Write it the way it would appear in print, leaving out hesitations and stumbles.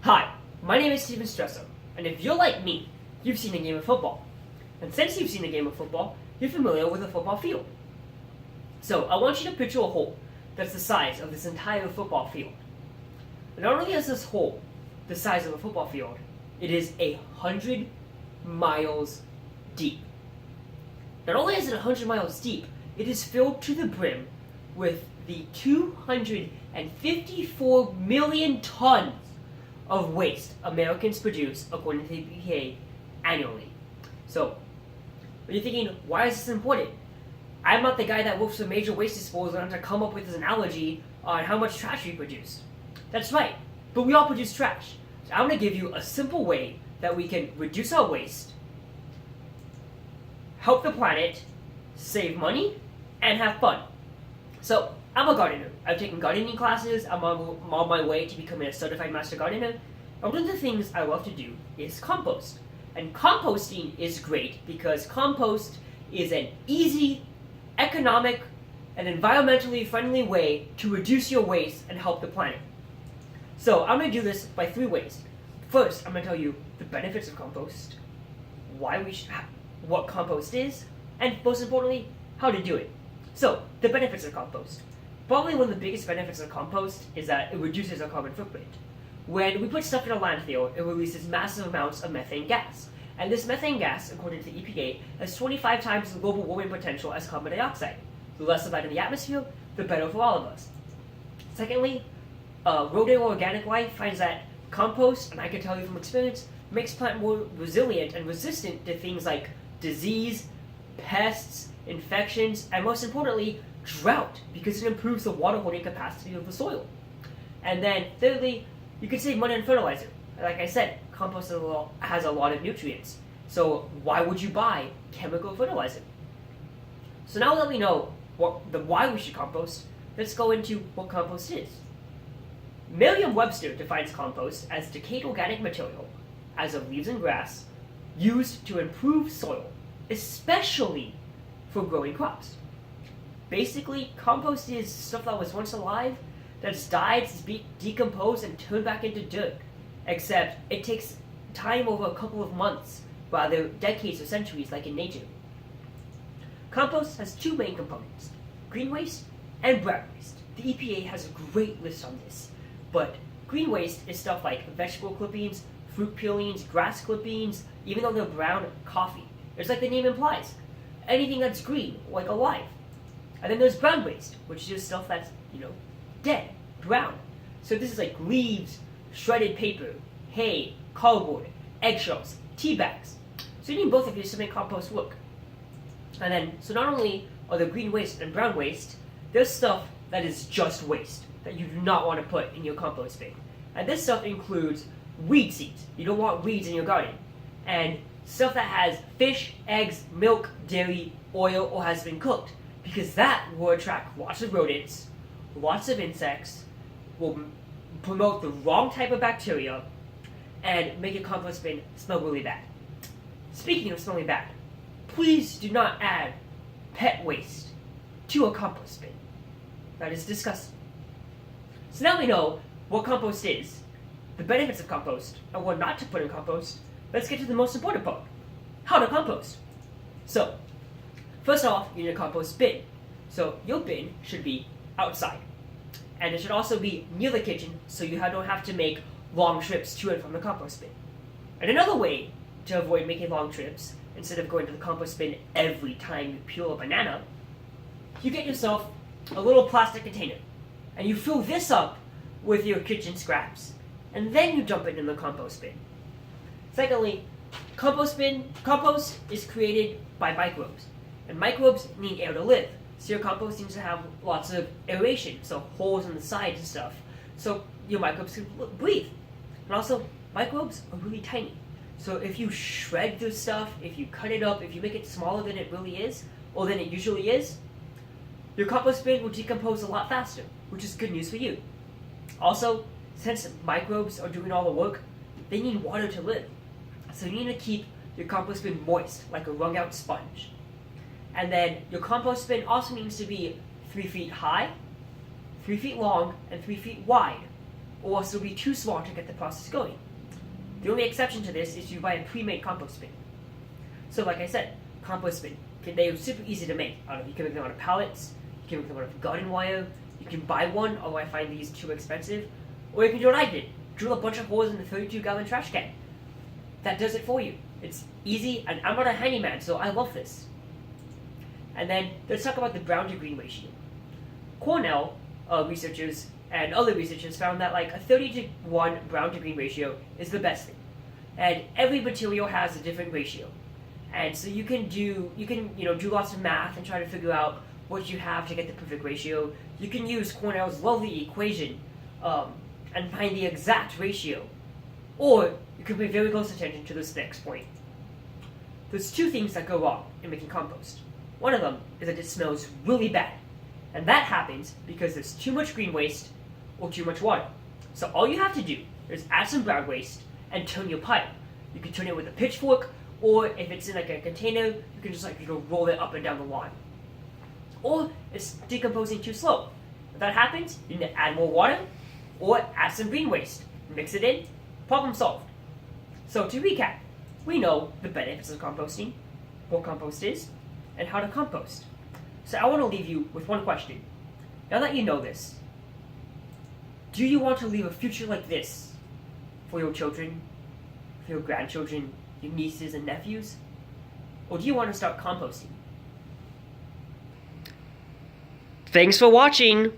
Hi, my name is Steven Stresso, and if you're like me, you've seen a game of football. And since you've seen a game of football, you're familiar with a football field. So I want you to picture a hole that's the size of this entire football field. And not only is this hole the size of a football field, it is 100 miles deep. Not only is it 100 miles deep, it is filled to the brim with the 254 million tons of waste Americans produce according to the EPA annually. So, when you're thinking, why is this important? I'm not the guy that works for major waste disposal and to come up with this analogy on how much trash we produce. That's right, but we all produce trash. So I'm going to give you a simple way that we can reduce our waste, help the planet, save money, and have fun. So, I'm a gardener. I've taken gardening classes. I'm on my way to becoming a certified master gardener. And one of the things I love to do is compost. And composting is great because compost is an easy, economic, and environmentally friendly way to reduce your waste and help the planet. So I'm going to do this by 3 ways. First, I'm going to tell you the benefits of compost, what compost is, and most importantly, how to do it. So, the benefits of compost. Probably one of the biggest benefits of compost is that it reduces our carbon footprint. When we put stuff in a landfill, it releases massive amounts of methane gas. And this methane gas, according to the EPA, has 25 times the global warming potential as carbon dioxide. The less of that in the atmosphere, the better for all of us. Secondly, rodent organic life finds that compost, and I can tell you from experience, makes plant more resilient and resistant to things like disease, pests, infections, and most importantly, drought, because it improves the water holding capacity of the soil. And then thirdly, you can save money on fertilizer. Like I said, compost has a lot of nutrients. So why would you buy chemical fertilizer? So now that we know why we should compost, let's go into what compost is. Merriam-Webster defines compost as decayed organic material, as of leaves and grass, used to improve soil, especially for growing crops. Basically, compost is stuff that was once alive, that's died, it's decomposed, and turned back into dirt. Except it takes time over a couple of months, rather decades or centuries like in nature. Compost has 2 main components, green waste and brown waste. The EPA has a great list on this, but green waste is stuff like vegetable clippings, fruit peelings, grass clippings, even though they're brown, coffee. It's like the name implies. Anything that's green, like alive. And then there's brown waste, which is just stuff that's, dead, brown. So this is like leaves, shredded paper, hay, cardboard, eggshells, tea bags. So you need both of these to make compost work. And then, so not only are there green waste and brown waste, there's stuff that is just waste, that you do not want to put in your compost bin. And this stuff includes weed seeds. You don't want weeds in your garden. And stuff that has fish, eggs, milk, dairy, oil, or has been cooked. Because that will attract lots of rodents, lots of insects, will promote the wrong type of bacteria, and make your compost bin smell really bad. Speaking of smelling bad, please do not add pet waste to a compost bin. That is disgusting. So now we know what compost is, the benefits of compost, and what not to put in compost. Let's get to the most important part, how to compost. So, first off, you need a compost bin. So your bin should be outside. And it should also be near the kitchen so you don't have to make long trips to and from the compost bin. And another way to avoid making long trips, instead of going to the compost bin every time you peel a banana, you get yourself a little plastic container. And you fill this up with your kitchen scraps. And then you dump it in the compost bin. Secondly, compost is created by microbes. And microbes need air to live. So your compost needs to have lots of aeration, so holes in the sides and stuff, so your microbes can breathe. And also, microbes are really tiny. So if you shred this stuff, if you cut it up, if you make it smaller than it really is, or than it usually is, your compost bin will decompose a lot faster, which is good news for you. Also, since microbes are doing all the work, they need water to live. So you need to keep your compost bin moist, like a wrung out sponge. And then your compost bin also needs to be 3 feet high, 3 feet long, and 3 feet wide. or else it'll be too small to get the process going. The only exception to this is you buy a pre-made compost bin. So like I said, compost bin, they're super easy to make. You can make them out of pallets, you can make them out of garden wire, you can buy one, although I find these too expensive, or you can do what I did, drill a bunch of holes in the 32-gallon trash can. That does it for you. It's easy, and I'm not a handyman, so I love this. And then let's talk about the brown to green ratio. Cornell researchers and other researchers found that like a 30-to-1 brown to green ratio is the best thing. And every material has a different ratio. And so you can do lots of math and try to figure out what you have to get the perfect ratio. You can use Cornell's lovely equation and find the exact ratio. Or you can pay very close attention to this next point. There's two things that go wrong in making compost. One of them is that it smells really bad. And that happens because there's too much green waste or too much water. So all you have to do is add some brown waste and turn your pile. You can turn it with a pitchfork, or if it's in like a container, you can just roll it up and down the line. Or it's decomposing too slow. If that happens, you need to add more water or add some green waste. Mix it in, problem solved. So to recap, we know the benefits of composting, what compost is, and how to compost. So I want to leave you with one question. Now that you know this, do you want to leave a future like this for your children, for your grandchildren, your nieces and nephews? Or do you want to start composting? Thanks for watching!